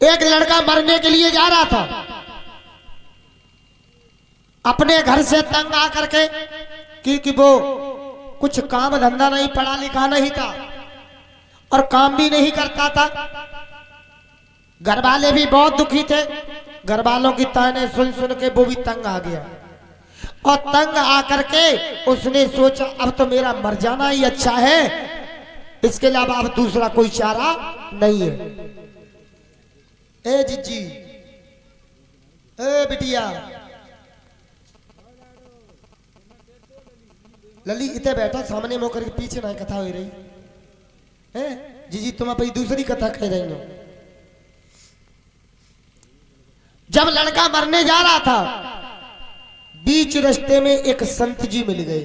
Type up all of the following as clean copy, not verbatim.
एक लड़का मरने के लिए जा रहा था, अपने घर से तंग आकर के, क्योंकि वो कुछ काम धंधा नहीं, पढ़ा लिखा नहीं था और काम भी नहीं करता था। घर वाले भी बहुत दुखी थे। घर वालों की ताने सुन सुन के वो भी तंग आ गया और तंग आकर के उसने सोचा अब तो मेरा मर जाना ही अच्छा है, इसके अलावा अब दूसरा कोई चारा नहीं है। ए जीजी, ए बिटिया, लली इतने बैठा सामने मोकर के पीछे ना कथा हो रही है। जीजी तुम अपनी दूसरी कथा कह रही हो। जब लड़का मरने जा रहा था, बीच रास्ते में एक संत जी मिल गए।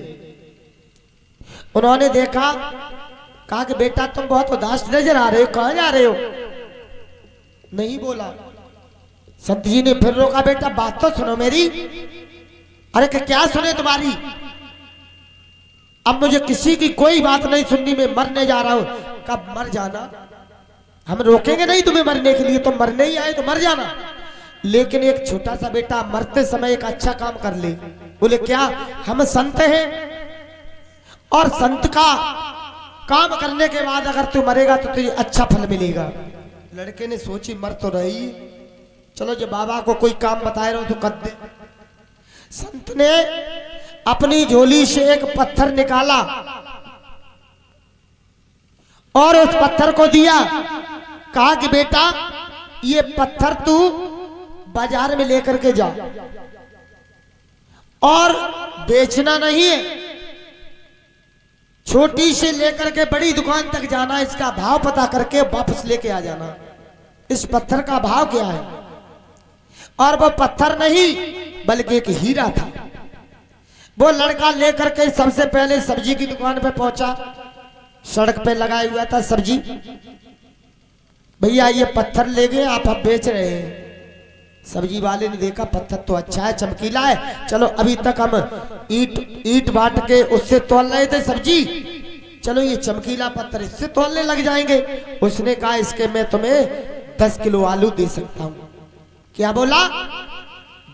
उन्होंने देखा, कहा कि बेटा तुम बहुत उदास नजर आ रहे हो, कहां जा रहे हो? नहीं बोला। संत जी ने फिर रोका, बेटा बात तो सुनो मेरी। अरे क्या सुने तुम्हारी? अब मुझे किसी की कोई बात नहीं सुननी, मैं मरने जा रहा हूं। कब मर जाना, हम रोकेंगे नहीं तुम्हें मरने के लिए, तुम मरने ही आए तो मर जाना, लेकिन एक छोटा सा बेटा मरते समय एक अच्छा काम कर ले। बोले क्या? हम संत हैं और संत का काम करने के बाद अगर तू मरेगा तो तुझे अच्छा फल मिलेगा। लड़के ने सोची मर तो रही, चलो जब बाबा को कोई काम बताए रहो तो कर दे। संत ने अपनी झोली से एक पत्थर निकाला और उस पत्थर को दिया। कहा कि बेटा ये पत्थर तू बाजार में लेकर के जा और बेचना नहीं है, छोटी से लेकर के बड़ी दुकान तक जाना, इसका भाव पता करके वापस लेके आ जाना। इस पत्थर का भाव क्या है? और वो पत्थर नहीं बल्कि एक हीरा था। वो लड़का लेकर के सबसे पहले सब्जी की दुकान पे पहुंचा। सड़क पे लगाया हुआ था सब्जी। भैया ये पत्थर ले गए आप, अब बेच रहे हैं। सब्जी वाले ने देखा पत्थर तो अच्छा है, चमकीला है, चलो अभी तक हम ईट बांट के उससे तोल रहे थे सब्जी, चलो ये चमकीला पत्थर इससे तोलने लग जाएंगे। उसने कहा इसके मैं तुम्हें 10 किलो आलू दे सकता हूं। क्या बोला?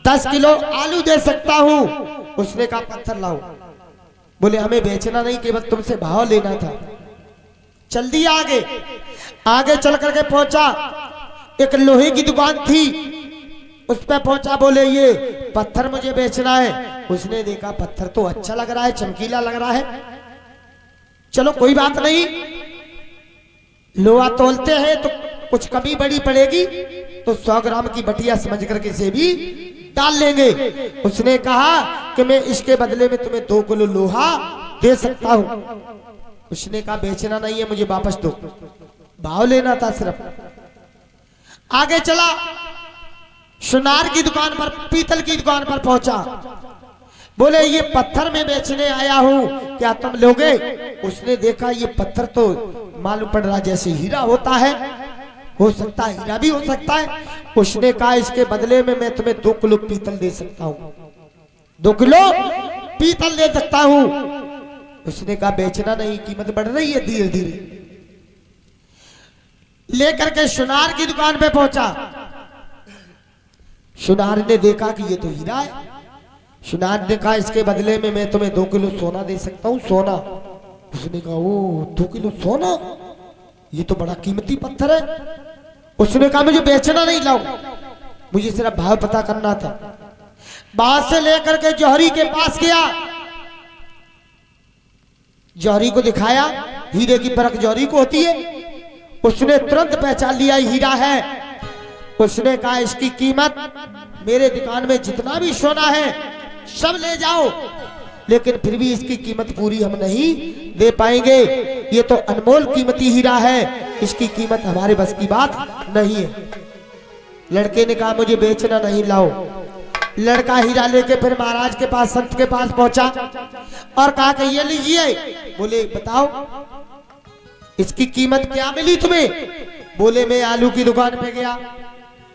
10 किलो आलू दे सकता हूं। उसने कहा पत्थर लाओ। बोले हमें बेचना नहीं, केवल तुमसे भाव लेना था। चल दिया आगे। आगे चल करके पहुंचा, एक लोहे की दुकान थी, उस पर पहुंचा। बोले ये पत्थर मुझे बेचना है। उसने देखा पत्थर तो अच्छा लग रहा है, चमकीला लग रहा है, चलो कोई बात नहीं, लोहा तोलते हैं तो कुछ कमी बड़ी पड़ेगी तो 100 ग्राम की बटिया समझ करके से भी डाल लेंगे। उसने कहा कि मैं इसके बदले में तुम्हें 2 किलो लोहा दे सकता हूं। उसने कहा बेचना नहीं है, मुझे वापस दो, भाव लेना था सिर्फ। आगे चला, सुनार की दुकान पर, पीतल की दुकान पर पहुंचा। बोले ये पत्थर में बेचने आया हूं, क्या तुम लोगे? उसने देखा ये पत्थर तो मालूम पड़ रहा जैसे हीरा होता है, हो सकता है हीरा भी हो सकता है। उसने कहा इसके बदले में मैं तुम्हें 2 किलो पीतल दे सकता हूं, 2 किलो पीतल दे सकता हूं। उसने कहा बेचना नहीं, कीमत बढ़ रही है धीरे धीरे। लेकर के सुनार की दुकान पे पहुंचा। सुनार ने देखा कि ये तो हीरा है। सुनार ने कहा इसके बदले में मैं तुम्हें 2 किलो सोना दे सकता हूं, सोना। उसने कहा ओ 2 किलो सोना, ये तो बड़ा कीमती पत्थर है। उसने कहा मुझे बेचना नहीं, लाओ, मुझे सिर्फ भाव पता करना था। बाहर से लेकर के जौहरी के पास गया, जौहरी को दिखाया। हीरे की परख जौहरी को होती है। उसने तुरंत पहचान लिया हीरा है। उसने कहा इसकी कीमत, मेरे दुकान में जितना भी सोना है सब ले जाओ, लेकिन फिर भी इसकी कीमत पूरी हम नहीं दे पाएंगे, ये तो अनमोल कीमती हीरा है, इसकी कीमत हमारे बस की बात नहीं है। लड़के ने कहा मुझे बेचना नहीं, लाओ। लड़का हीरा लेके फिर महाराज के पास, संत के पास पहुंचा और कहा कि ये लीजिए। बोले बताओ इसकी कीमत क्या मिली तुम्हें? बोले मैं आलू की दुकान पे गया,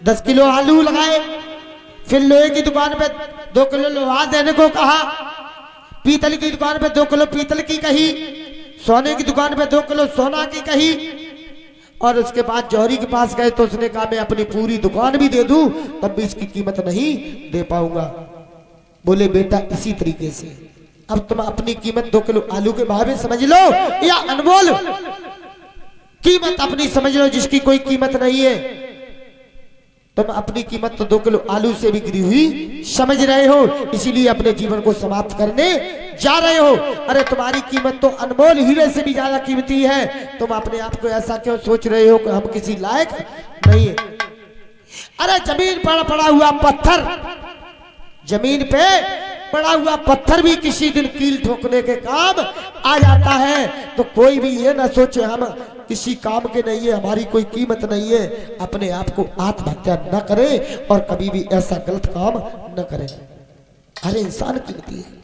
10 किलो आलू लगाए, फिर लोहे की दुकान पे 2 किलो लोहा देने को कहा, पीतल की दुकान पे 2 किलो पीतल की कही, सोने की दुकान पे 2 किलो सोना की कही, और उसके बाद जौहरी के पास गए तो उसने कहा मैं अपनी पूरी दुकान भी दे दूं तब भी इसकी कीमत नहीं दे पाऊंगा। बोले बेटा इसी तरीके से अब तुम अपनी कीमत 2 किलो आलू के भाव में समझ लो या अनमोल कीमत अपनी समझ लो जिसकी कोई कीमत नहीं है। तुम अपनी कीमत तो 2 किलो आलू से भी गिरी हुई समझ रहे हो, इसीलिए अपने जीवन को समाप्त करने जा रहे हो। अरे तुम्हारी कीमत तो अनमोल हीरे से भी ज्यादा कीमती है, तुम अपने आप को ऐसा क्यों सोच रहे हो कि हम किसी लायक नहीं है। अरे जमीन पर पड़ा हुआ पत्थर, जमीन पे पड़ा हुआ पत्थर भी किसी दिन कील ठोकने के काम आ जाता है। तो कोई भी ये ना सोचे हम किसी काम के नहीं है, हमारी कोई कीमत नहीं है, अपने आप को आत्महत्या न करे और कभी भी ऐसा गलत काम न करे। हर इंसान कीमती है।